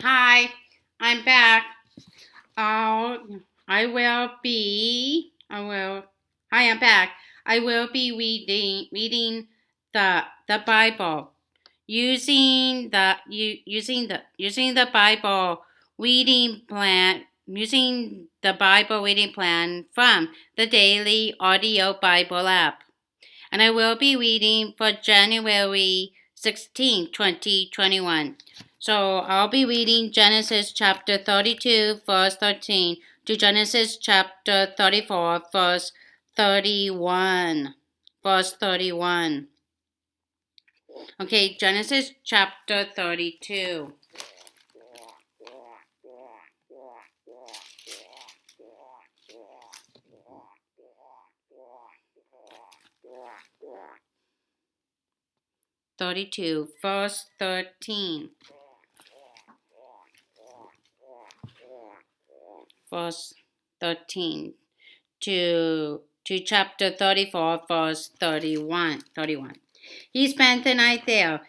Hi, I'm back. I will be. I will. Hi, I'm back. I will be reading the Bible using the Bible reading plan using the Bible reading plan from the Daily Audio Bible app, and I will be reading for January 16, 2021. So I'll be reading Genesis chapter 32, verse 13 to Genesis chapter 34, verse 31. Verse 31. Okay, Genesis chapter 32. Verse 13. Verse 13 to chapter 34, verse 31. He spent the night there,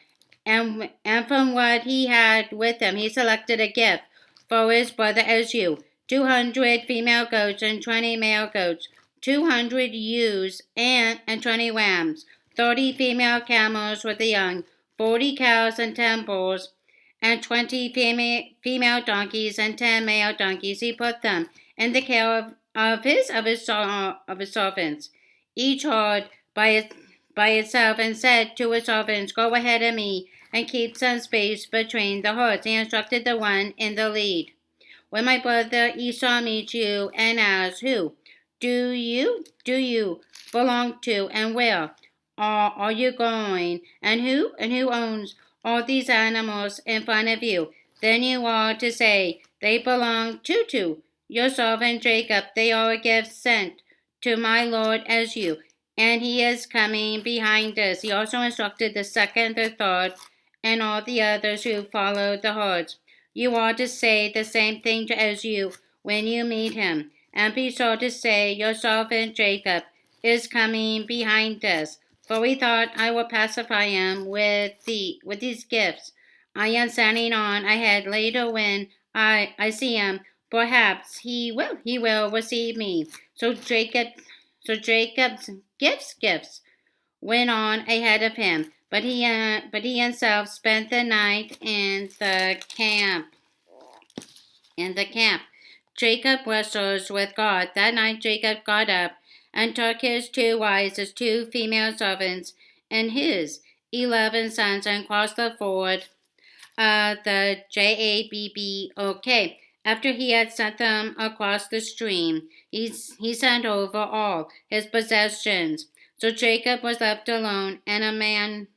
and from what he had with him, he selected a gift for his brother Esau, 200 female goats and 20 male goats, 200 ewes and 20 rams, 30 female camels with the young, 40 cows and 10 bulls, and 20 female donkeys and 10 male donkeys. He put them in the care of his servants, each herd by itself, and said to his servants, "Go ahead of me and keep some space between the herds." He instructed the one in the lead. "When my brother Esau meets you and asks, 'Who do you belong to, and where are you going, and who owns all these animals in front of you?' then you are to say, 'They belong to your servant Jacob. They are a gift sent to my lord Esau, and he is coming behind us.'" He also instructed the second, the third, and all the others who followed the herds. "You are to say the same thing to Esau when you meet him, and be sure to say, 'Your servant Jacob is coming behind us, for we thought I will pacify him with these gifts. I am sending on ahead later when I see him. Perhaps he will receive me.'" So Jacob's gifts went on ahead of him, but he himself spent the night in the camp. Jacob wrestled with God. That night Jacob got up and took his 2 wives, his 2 female servants, and his 11 sons, and crossed the ford, the Jabbok. After he had sent them across the stream, he sent over all his possessions. So Jacob was left alone, and a man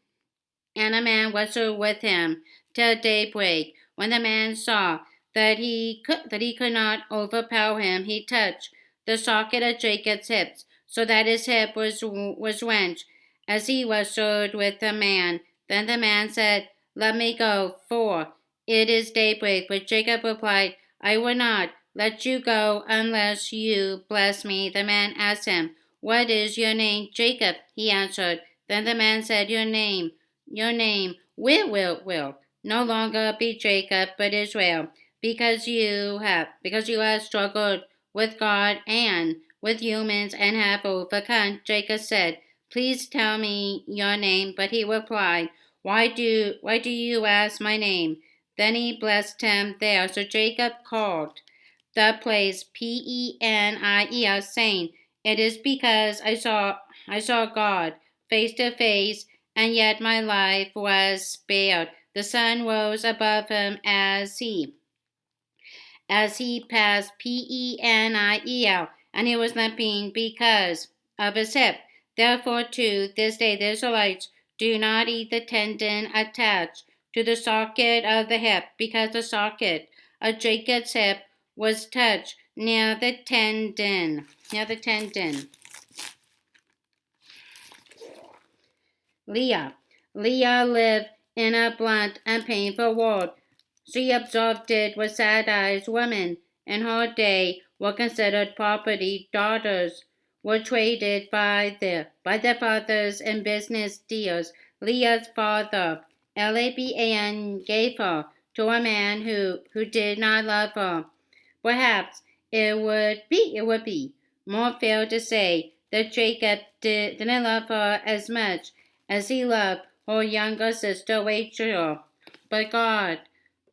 wrestled with him till daybreak. When the man saw that he could not overpower him, he touched the socket of Jacob's hips, so that his hip was wrenched as he wrestled with the man. Then the man said, "Let me go, for it is daybreak." But Jacob replied, "I will not let you go unless you bless me." The man asked him, "What is your name?" "Jacob," he answered. Then the man said, Your name will no longer be Jacob, but Israel, because you have struggled with God and with humans and have overcome." Jacob said, "Please tell me your name." But he replied, Why do you ask my name?" Then he blessed him there. So Jacob called the place Peniel, saying, "It is because I saw God face to face, and yet my life was spared." The sun rose above him as he passed Peniel, and he was limping because of his hip. Therefore, to this day, the Israelites do not eat the tendon attached to the socket of the hip, because the socket of Jacob's hip was touched near the tendon. Leah. Leah lived in a blunt and painful world. She observed it with sad eyes. Women in her day were considered property. Daughters were traded by their fathers in business deals. Leah's father, Laban, gave her to a man who did not love her. Perhaps it would be more fair to say that Jacob didn't love her as much as he loved her younger sister Rachel. But God,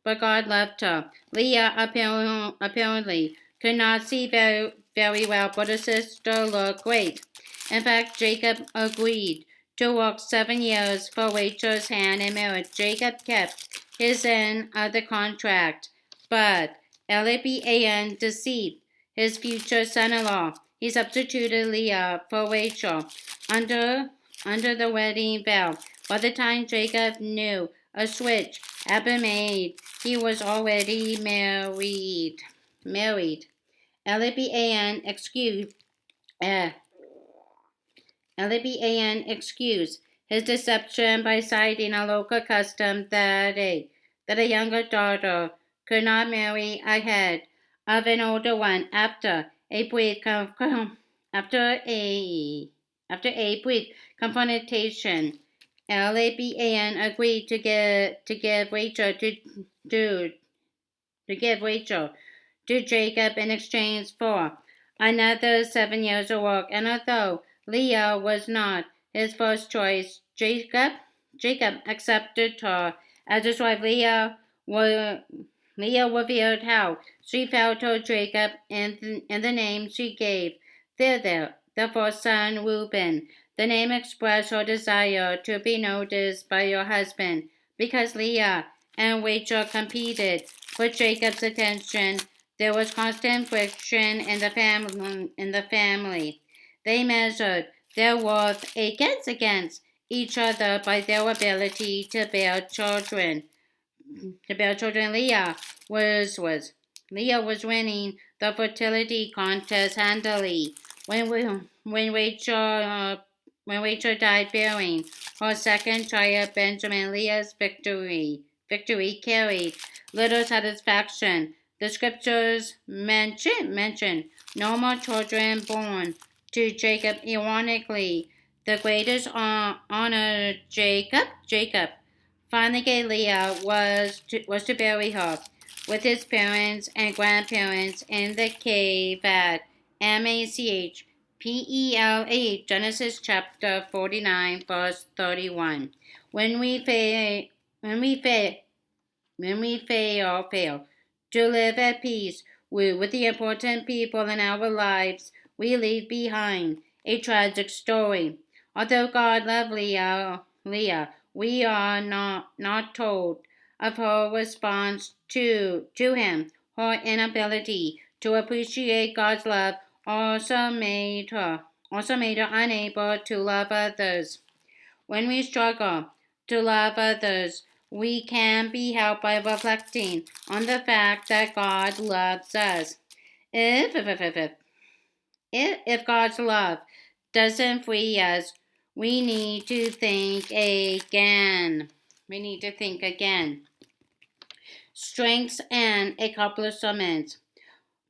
but God loved her. Leah apparently could not see very well, but her sister looked great. In fact, Jacob agreed to work 7 years for Rachel's hand in marriage. Jacob kept his end of the contract, but Eliab deceived his future son-in-law. He substituted Leah for Rachel under the wedding vow. By the time Jacob knew a switch had been made, he was already married. Eliab excused his deception by citing a local custom that a younger daughter could not marry ahead of an older one after a brief confrontation. Laban agreed to give Rachel to Jacob in exchange for another 7 years of work. And although Leah was not his first choice, Jacob accepted her as his wife. Leah revealed how she felt toward Jacob in the name she gave their first son Reuben. The name expressed her desire to be noticed by her husband. Because Leah and Rachel competed for Jacob's attention, there was constant friction in the family. They measured their worth against each other by their ability to bear children. Leah was winning the fertility contest handily. When Rachel died bearing her second child, Benjamin, Leah's victory carried little satisfaction. The scriptures mention no more children born to Jacob. Ironically, the greatest honor Jacob finally gave Leah was to bury her with his parents and grandparents in the cave at Machpelah, Genesis chapter 49, verse 31. When we fail to live at peace with the important people in our lives, we leave behind a tragic story. Although God loved Leah, we are not told of her response to him. Her inability to appreciate God's love also made her unable to love others. When we struggle to love others, we can be helped by reflecting on the fact that God loves us. If God's love doesn't free us, we need to think again. Strengths and accomplishments.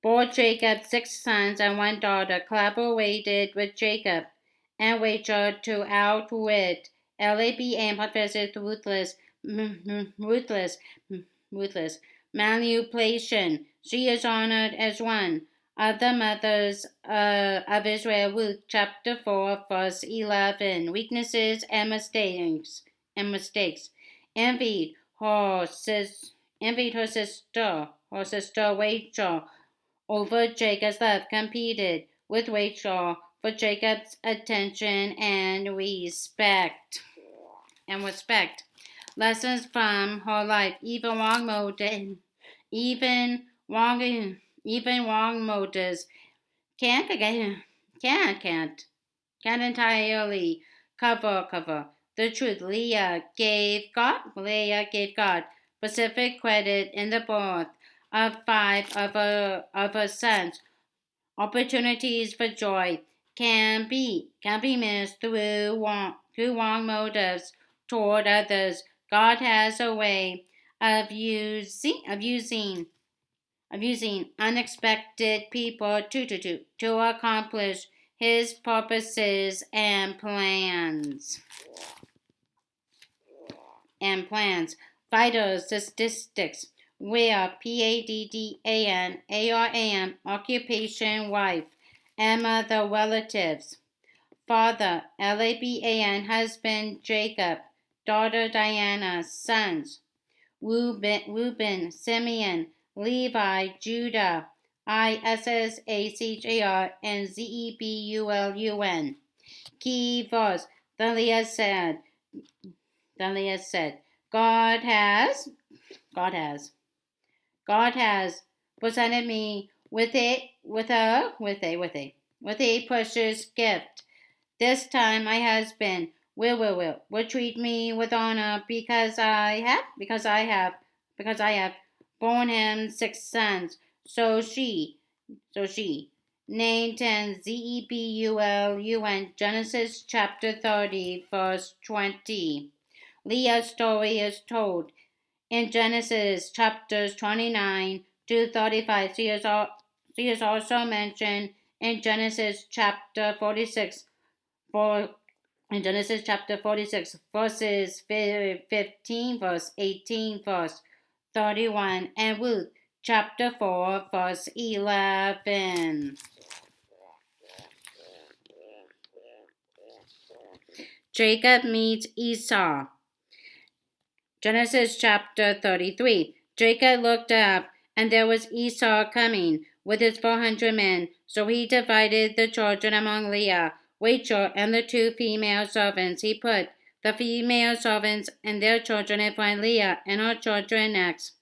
Both Jacob's 6 sons and 1 daughter collaborated with Jacob and Rachel to outwit Laban Potiphar's ruthless manipulation. She is honored as one of the mothers of Israel. Ruth chapter 4 verse 11. Weaknesses and mistakes. Envied her sister Rachel over Jacob's love. Competed with Rachel for Jacob's attention and respect. Lessons from her life. Even wrong motives can't entirely cover the truth. Leah gave God specific credit in the birth of 5 of her sons. Opportunities for joy can be missed through wrong motives toward others. God has a way of using unexpected people to accomplish His purposes and plans. vital statistics, where PADDAN, ARAM, occupation, wife, Emma, the relatives, father, LABAN, husband, Jacob, daughter, Diana, sons, Reuben, Simeon, Levi, Judah, Issachar, and Zebulun. Key verse. Then Leah said, God has presented me with a precious gift. This time my husband will treat me with honor because I have borne him 6 sons. So she named him Zebulun. Genesis chapter 30, verse 20. Leah's story is told in Genesis chapters 29 to 35. She is also mentioned in Genesis chapter 46, verses 15, verse 18, verse 31, and Ruth chapter 4, verse 11. Jacob meets Esau. Genesis chapter 33. Jacob looked up, and there was Esau coming with his 400 men. So he divided the children among Leah, Rachel, and the 2 female servants. He put the female servants and their children in front, Leah and her children next,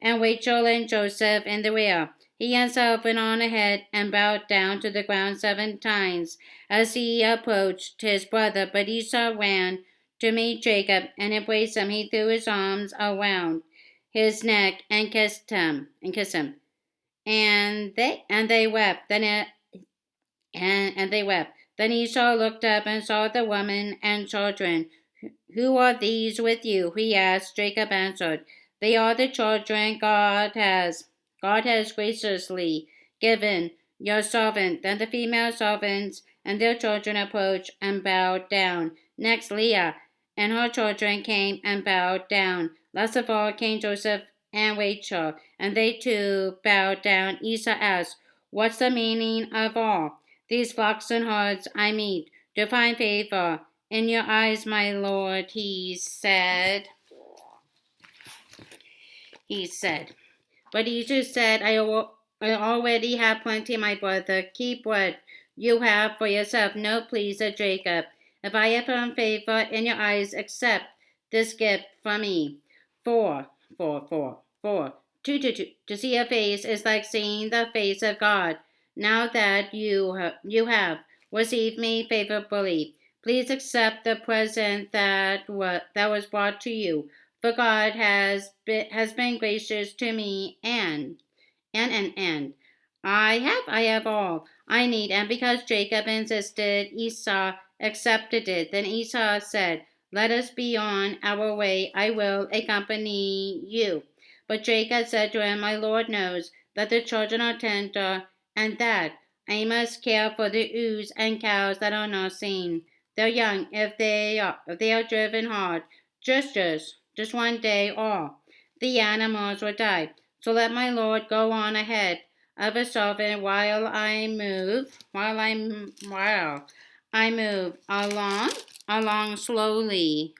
and Rachel and Joseph in the rear. He himself went on ahead and bowed down to the ground 7 times as he approached his brother. But Esau ran to meet Jacob and embraced him. He threw his arms around his neck and kissed him. And they wept. Then they wept. Then Esau looked up and saw the woman and children. Who are these with you? He asked. Jacob answered, They are the children God has graciously given your servant. Then the female servants and their children approached and bowed down. Next Leah and her children came and bowed down. Last of all came Joseph and Rachel, and they too bowed down. Esau asked, What's the meaning of all these flocks and herds I meet to find favor in your eyes, my lord? He said. But Esau said, I already have plenty, my brother. Keep what you have for yourself. No, please, said Jacob. If I have found favor in your eyes, accept this gift from me. 4. To see a face is like seeing the face of God. Now that you have received me favorably, please accept the present that was brought to you. For God has been gracious to me, and I have all I need. And because Jacob insisted, Esau accepted it. Then Esau said, Let us be on our way. I will accompany you. But Jacob said to him, My Lord knows that the children are tender, and that I must care for the ewes and cows that are nursing their young. If they are driven hard, just one day, all the animals will die. So let my Lord go on ahead of a servant while I move along slowly.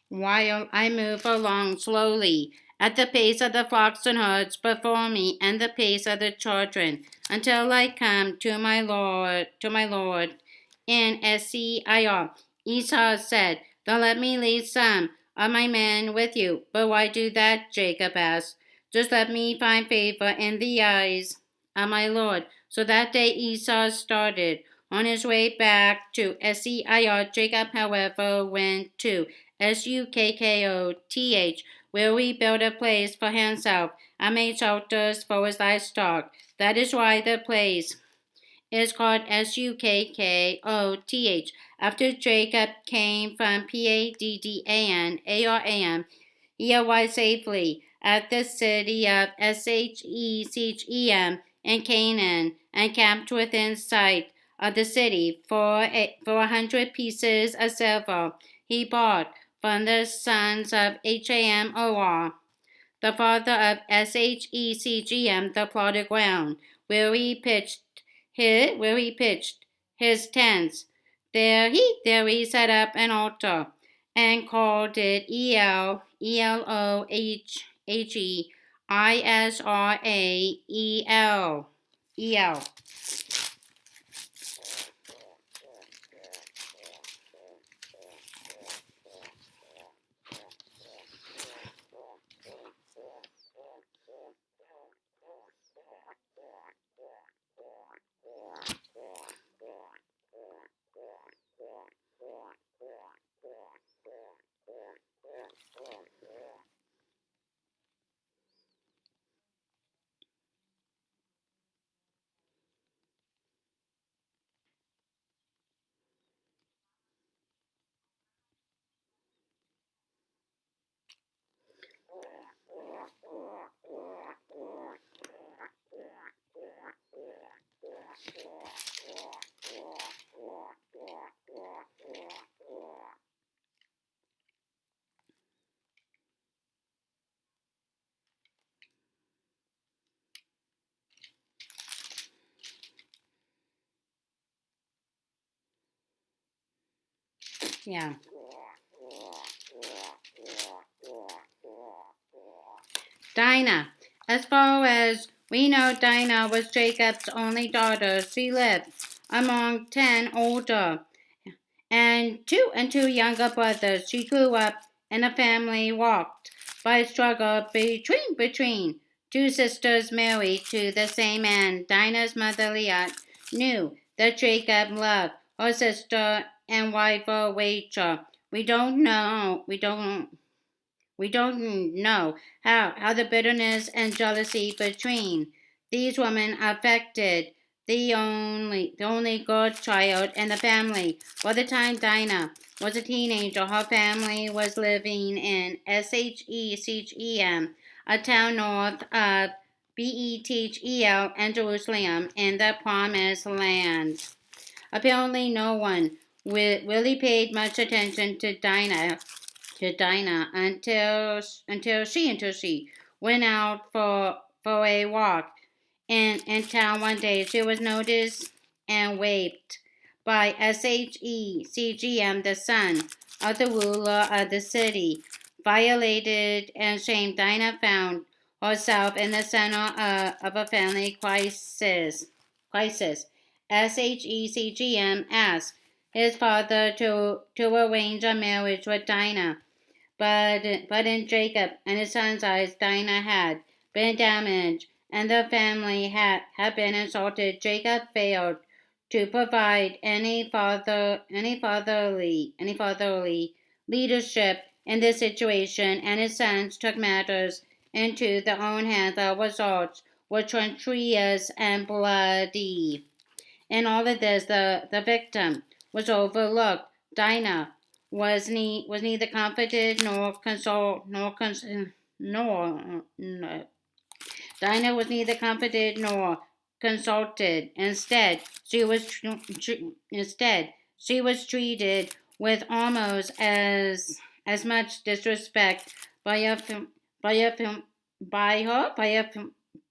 While I move along slowly, at the pace of the flocks and herds before me, and the pace of the children, until I come to my Lord. In Seir, Esau said, Then let me leave some of my men with you. But why do that? Jacob asked. Just let me find favor in the eyes of my Lord. So that day Esau started on his way back to Seir. Jacob, however, went to Sukkoth, where he built a place for himself and made shelters for his livestock. That is why the place is called Sukkoth. After Jacob came from Paddan, Aram, he arrived safely at the city of Shechem in Canaan and camped within sight of the city for 100 pieces of silver. He bought from the sons of Ham the father of Shechem, the plot of ground, where he pitched his tents. There he set up an altar and called it Elohesrael. Yeah. Dinah. As far as we know, Dinah was Jacob's only daughter. She lived among 10 older and two younger brothers. She grew up in a family walked by a struggle between two sisters married to the same man. Dinah's mother Leah knew that Jacob loved her sister and rival Rachel. We don't know how the bitterness and jealousy between these women affected the only good child in the family. By the time Dinah was a teenager, her family was living in Shechem, a town north of Bethel and Jerusalem in the Promised Land. Apparently, no one really paid much attention to Dinah until she went out for a walk in town one day. She was noticed and raped by Shechem, the son of the ruler of the city. Violated and shamed, Dinah found herself in the center of a family crisis. Shechem asked his father to arrange a marriage with Dinah. But in Jacob and his son's eyes, Dinah had been damaged, and the family had been insulted. Jacob failed to provide any fatherly leadership in this situation, and his sons took matters into their own hands. The results were treacherous and bloody. In all of this, the victim was overlooked. Dinah was neither comforted nor consoled no. Dinah was neither comforted nor consulted. Instead she was treated with almost as much disrespect by her by her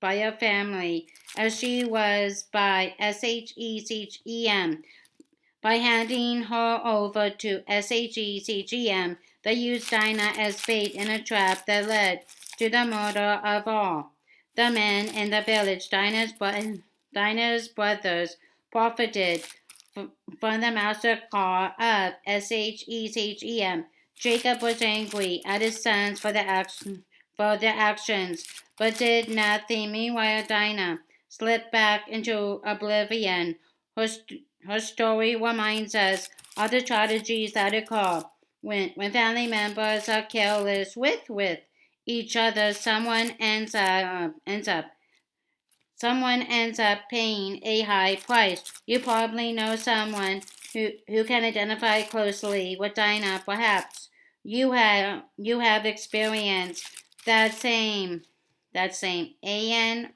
by her family as she was by Shechem. By handing her over to Shechem, they used Dinah as bait in a trap that led to the murder of all the men in the village. Dinah's brothers profited from the massacre of Shechem. Jacob was angry at his sons for their actions, but did nothing. Meanwhile, Dinah slipped back into oblivion. Her story reminds us of the tragedies that occur when family members are careless with each other. Someone ends up someone ends up paying a high price. You probably know someone who can identify closely with Dinah. Perhaps you have experienced that same ANONYMITY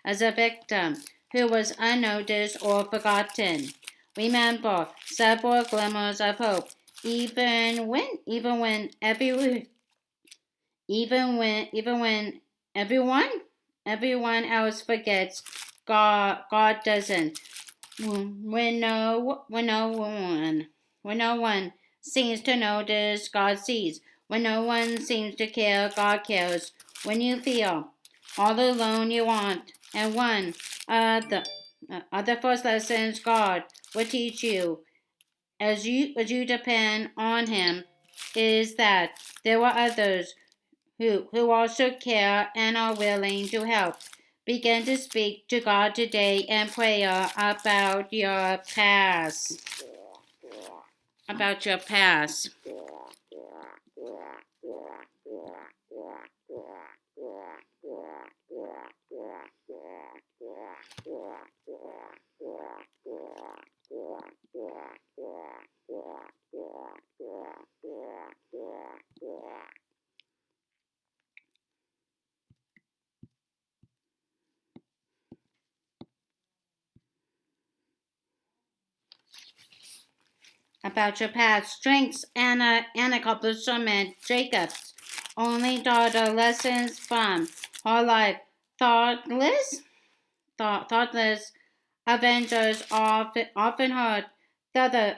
as a victim who was unnoticed or forgotten. Remember, several glimmers of hope, even when everyone else forgets, God doesn't. When no one seems to notice, God sees. When no one seems to care, God cares. When you feel all alone, you want, and one of the first lessons God will teach you as you depend on Him is that there are others who also care and are willing to help. Begin to speak to God today in prayer about your past. About your past. About your past strengths and accomplishment. Jacob's only daughter, lessons from her life. Thoughtless avengers often hurt the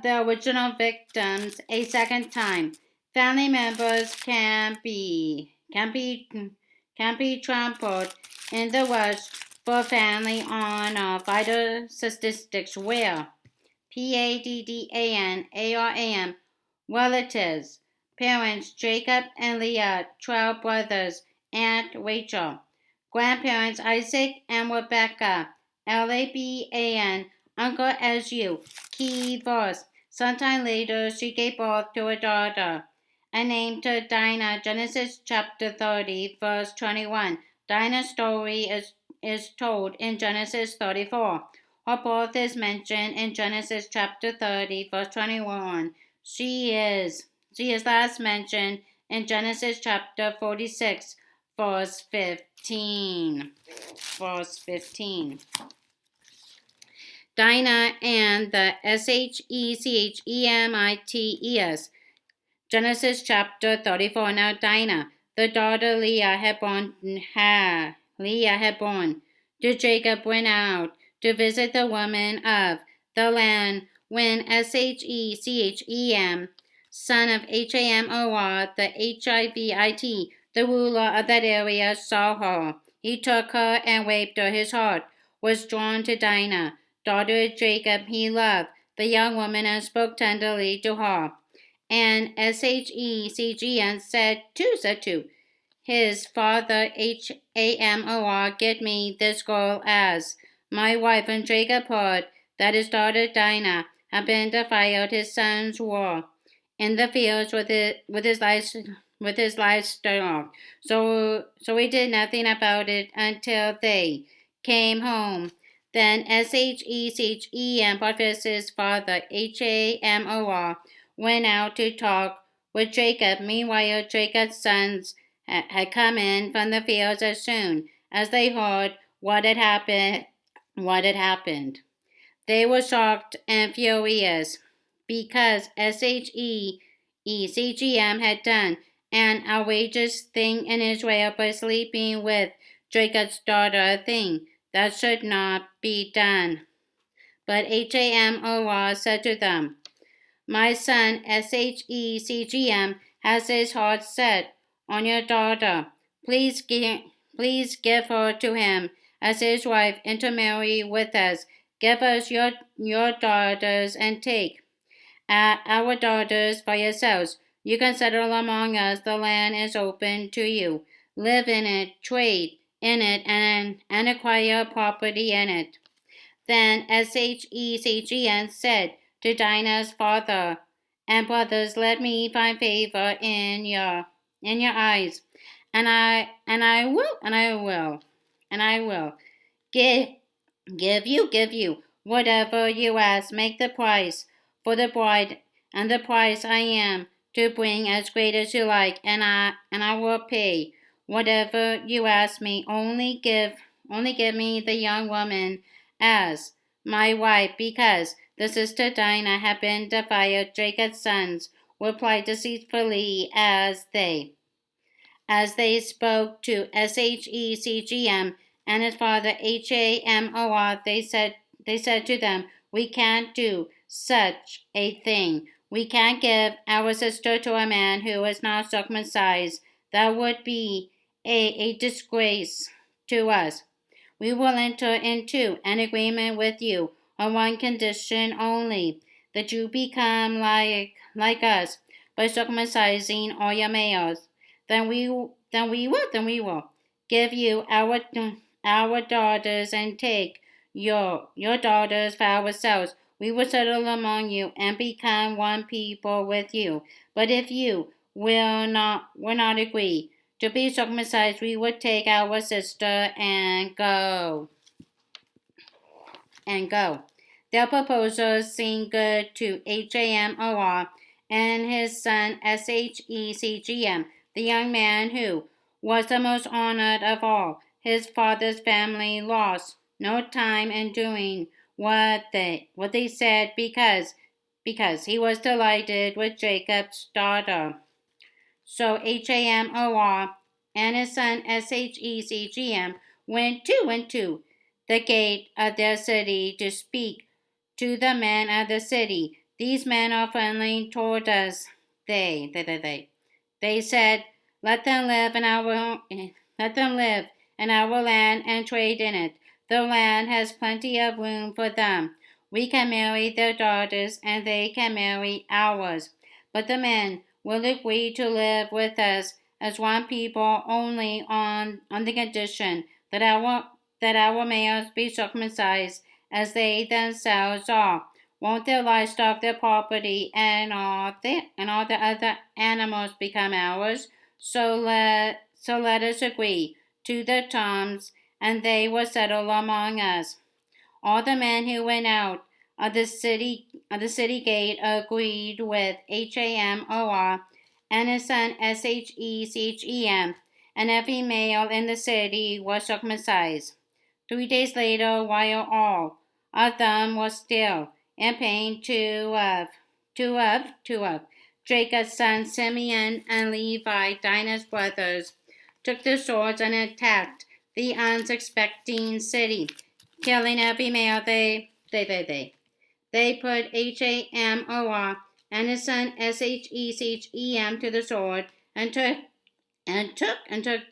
original victims a second time. Family members can be trampled in the rush for family honor. Vital statistics where PADDANARAM relatives, parents Jacob and Leah, 12 brothers, Aunt Rachel, grandparents Isaac and Rebecca, LABAN, Uncle Ezra, key verse. Sometime later she gave birth to a daughter, and named her Dinah. Genesis chapter 30, verse 21. Dinah's story is told in Genesis 34. Her birth is mentioned in Genesis chapter 30, verse 21. She is last mentioned in Genesis chapter 46, verse 15. Verse 15. Dinah and the Shechemites. Genesis chapter 34. Now Dinah, the daughter Leah had born to Jacob, went out to visit the woman of the land. When Shechem, son of Hamor, the Hivite, the ruler of that area, saw her, he took her and raped her. His heart was drawn to Dinah, daughter of Jacob he loved, the young woman, and spoke tenderly to her. And Shechem said to his father Hamor, get me this girl as my wife. And Jacob heard that his daughter Dinah had been defiled. His sons were in the fields with his livestock. So he did nothing about it until they came home. Then Shechem, Potiphar's father Hamor, went out to talk with Jacob. Meanwhile, Jacob's sons had come in from the fields as soon as they heard what had happened. They were shocked and furious because Shechem had done an outrageous thing in Israel by sleeping with Jacob's daughter, a thing that should not be done. But Hamor said to them, my son Shechem has his heart set on your daughter. Please give her to him as his wife and to marry with us. Give us your daughters and take our daughters for yourselves. You can settle among us. The land is open to you. Live in it, trade in it, and acquire property in it. Then Shechem said to Dinah's father and brothers, let me find favor in your eyes, and I will give you whatever you ask. Make the price for the bride, and the price I am to bring as great as you like, and I will pay whatever you ask me. Only give me the young woman as my wife, because the sister Dinah had been defiled. Jacob's sons replied deceitfully as they spoke to Shecgm and his father Hamor. They said to them, "We can't do such a thing. We can't give our sister to a man who is not circumcised. That would be a disgrace to us. We will enter into an agreement with you on one condition only, that you become like us by circumcising all your males. Then we will give you our daughters and take your daughters for ourselves. We will settle among you and become one people with you. But if you will not agree to be circumcised, we would take our sister and go. Their proposal seemed good to Hamor and his son Shecgm, the young man who was the most honored of all his father's family. Lost no time in doing what they said, because he was delighted with Jacob's daughter. So Hamor and his son Shecgm went to the gate of their city to speak to the men of the city. "These men are friendly toward us," they said. Let them live in our land and trade in it. The land has plenty of room for them. We can marry their daughters and they can marry ours. But the men will agree to live with us as one people only on the condition that our males be circumcised as they themselves are. Won't their livestock, their property, and all the other animals become ours? So let us agree to the terms, and they will settle among us." All the men who went out of the city gate agreed with Hamor and his son Shecgm, and every male in the city was circumcised. 3 days later, while all of them were still in pain, two of Jacob's sons, Simeon and Levi, Dinah's brothers, took their swords and attacked the unsuspecting city, killing every male. They put Hamor and his son Shecgm to the sword and took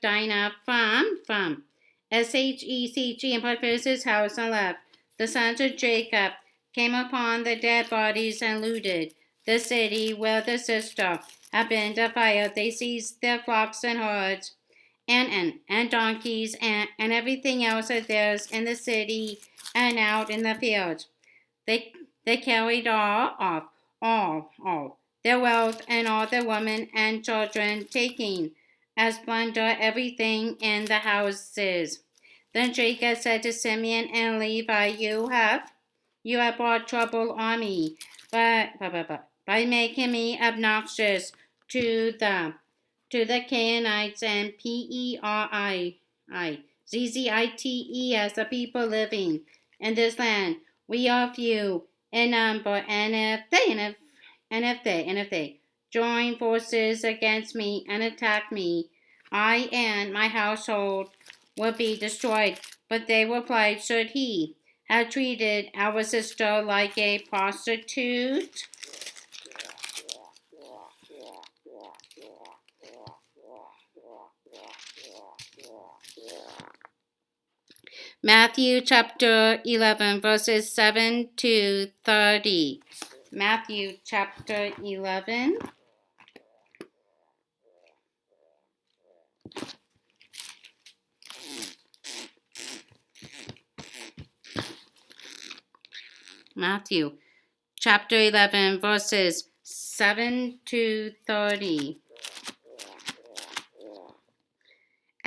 Dinah from Shecgm and put his house and left. The sons of Jacob came upon the dead bodies and looted the city where the sister had been defiled. They seized their flocks and herds and donkeys and everything else of theirs in the city and out in the fields. They carried all off, all their wealth and all their women and children, taking as plunder everything in the houses. Then Jacob said to Simeon and Levi, "You have brought trouble on me by making me obnoxious to the Canaanites and Perizzites, the people living in this land. We are few in number, and if they join forces against me and attack me, I and my household will be destroyed." But they replied, "Should he have treated our sister like a prostitute?" Matthew chapter 11, verses 7 to 30. Matthew chapter 11. Matthew chapter 11, verses 7 to 30.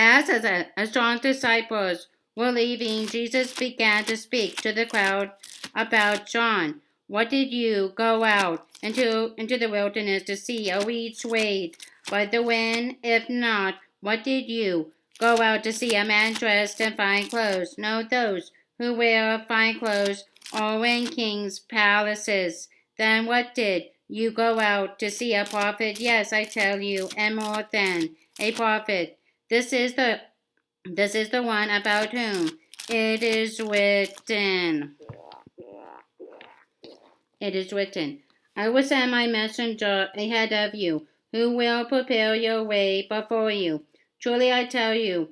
As John's disciples were leaving, Jesus began to speak to the crowd about John. What did you go out into the wilderness to see? A reed swayed by the wind? If not, what did you go out to see? A man dressed in fine clothes? No, those who wear fine clothes are in kings' palaces. Then what did you go out to see? A prophet? Yes, I tell you, and more than a prophet. This is the one about whom it is written. It is written, I will send my messenger ahead of you, who will prepare your way before you. Truly I tell you,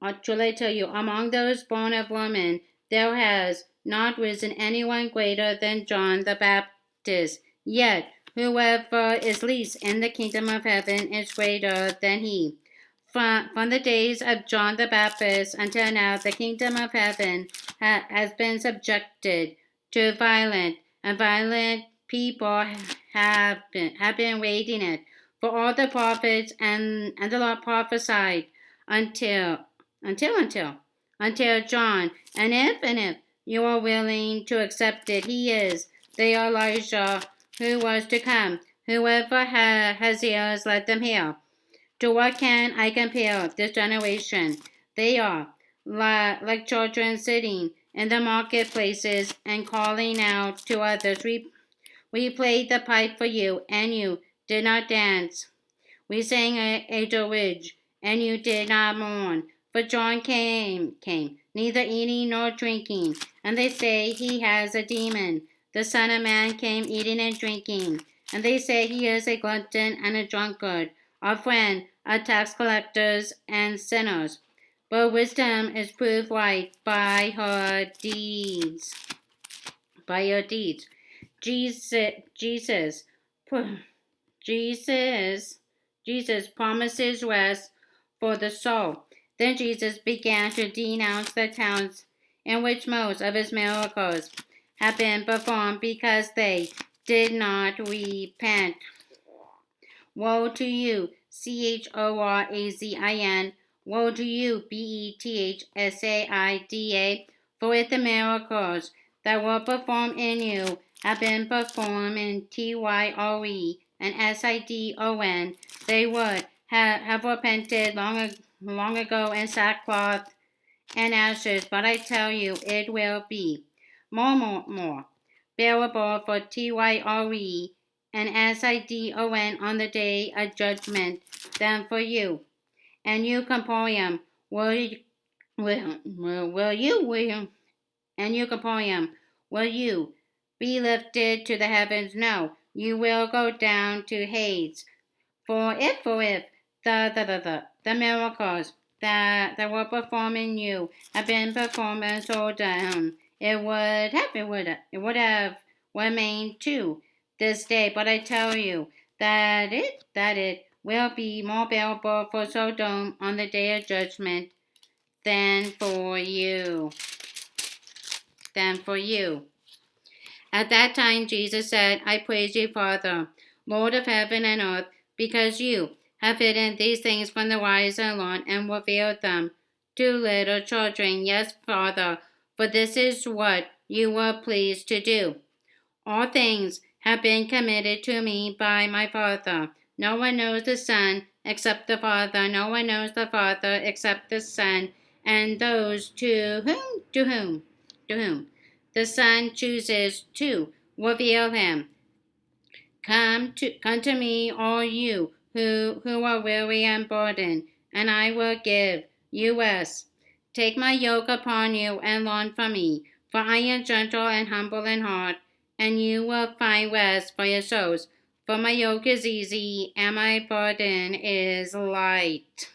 among those born of woman, there has not risen anyone greater than John the Baptist. Yet, whoever is least in the kingdom of heaven is greater than he. From the days of John the Baptist until now, the kingdom of heaven has been subjected to violence, and violent people have been waiting it. For all the prophets and the Lord prophesied until until John. And if you are willing to accept it, he is the Elijah who was to come. Whoever has ears, let them hear. To what can I compare this generation? They are like children sitting in the marketplaces and calling out to others. We played the pipe for you, and you did not dance. We sang a dirge, and you did not mourn. But John came, neither eating nor drinking, and they say he has a demon. The Son of Man came eating and drinking, and they say he is a glutton and a drunkard, a friend of tax collectors and sinners. But wisdom is proved right by her deeds. By your deeds. Jesus promises rest for the soul. Then Jesus began to denounce the towns in which most of his miracles had been performed because they did not repent. Woe to you, Chorazin! Woe to you, Bethsaida! For if the miracles that were performed in you had been performed in Tyre and Sidon, they would have repented long ago in sackcloth and ashes. But I tell you, it will be more bearable for Tyre and Sidon on the day of judgment than for you. And you, Capernaum, will you be lifted to the heavens? No, you will go down to Hades. For if the miracles that were performed in you had been performed in Sodom, it would have remained to this day. But I tell you that it will be more bearable for Sodom on the day of judgment than for you. At that time Jesus said, I praise you, Father, Lord of heaven and earth, because you have hidden these things from the wise and learned and revealed them to little children. Yes, Father, for this is what you were pleased to do. All things have been committed to me by my Father. No one knows the Son except the Father. No one knows the Father except the Son, and those to whom the Son chooses to reveal him. Come to me, all you who are weary and burdened, and I will give you rest. Take my yoke upon you and learn from me, for I am gentle and humble in heart, and you will find rest for your souls. For my yoke is easy and my burden is light.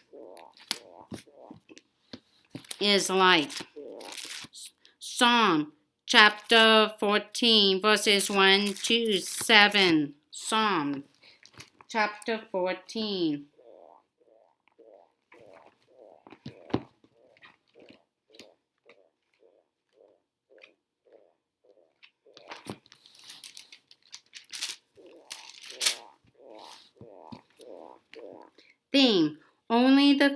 Psalm chapter 14, verses 1 to 7. Psalm chapter 14. Theme: O Only the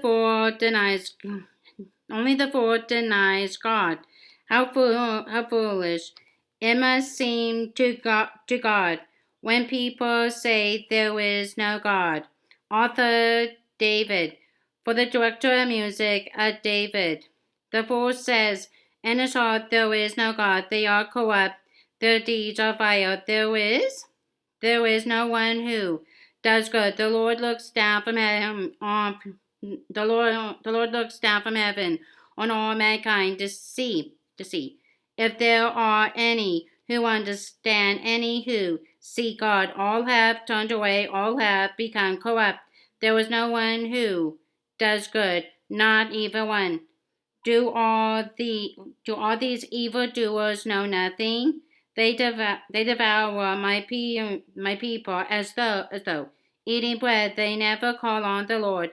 fool denies God. How foolish it must seem to God when people say there is no God. Author David, for the director of music, David. The fool says in his heart there is no God. They are corrupt. Their deeds are vile. There is no one who does good. The Lord looks down from heaven the Lord looks down from heaven on all mankind to see if there are any who understand, any who seek God. All have turned away, all have become corrupt. There is no one who does good, not even one. Do all these evildoers know nothing? They devour my people as though eating bread. They never call on the Lord,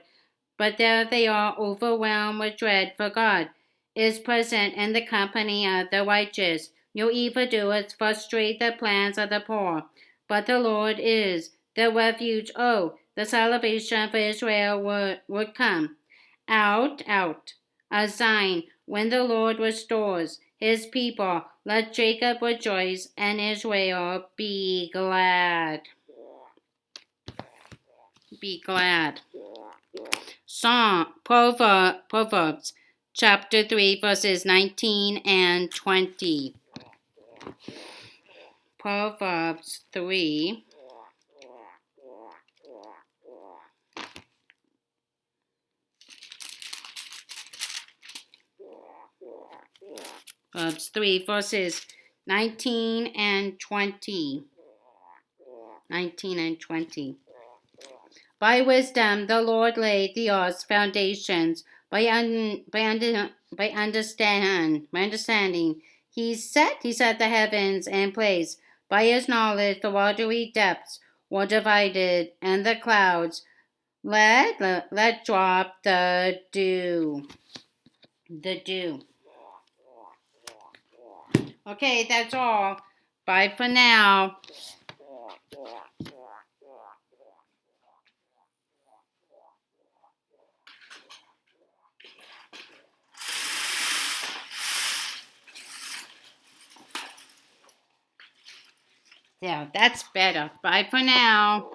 but there they are overwhelmed with dread. For God is present in the company of the righteous. Your evildoers frustrate the plans of the poor, but the Lord is the refuge. Oh, the salvation of Israel would come out a sign when the Lord restores his people. Let Jacob rejoice and Israel be glad. Be glad. Proverbs chapter 3 verses 19 and 20. Proverbs 3 verses 19 and 20. 19 and 20. By wisdom the Lord laid the earth's foundations. By understanding, he set the heavens in place. By his knowledge the watery depths were divided, and the clouds let drop the dew. The dew. Okay, that's all. Bye for now. Yeah, that's better. Bye for now.